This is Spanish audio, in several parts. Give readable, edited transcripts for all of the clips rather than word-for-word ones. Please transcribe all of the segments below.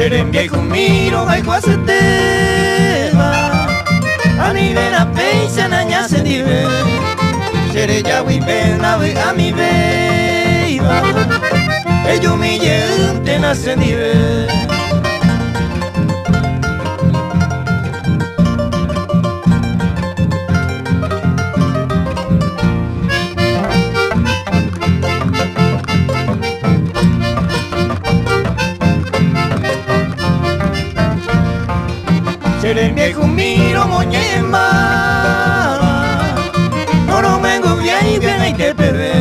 Serembia kumiro ay kwasateva Ani vena peisa na nyase dive Sere ya wipena we ami veiva Ello mi yente na se dive Serembia kumiro moñemba Noro mengo viai bien ay te bebé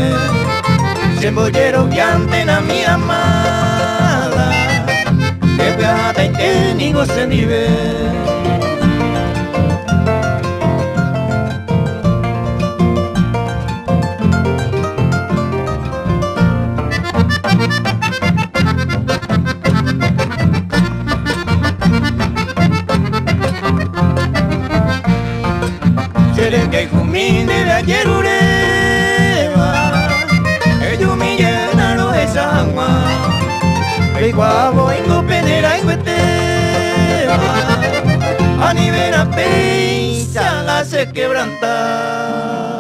Sembollero viante na mi amada Que beata y te nigo se nive Serembia kumine de ayer ureva Ello mi llenaro esa agua Reguabo ingo penera ingueteva A nivel a peisa la se quebranta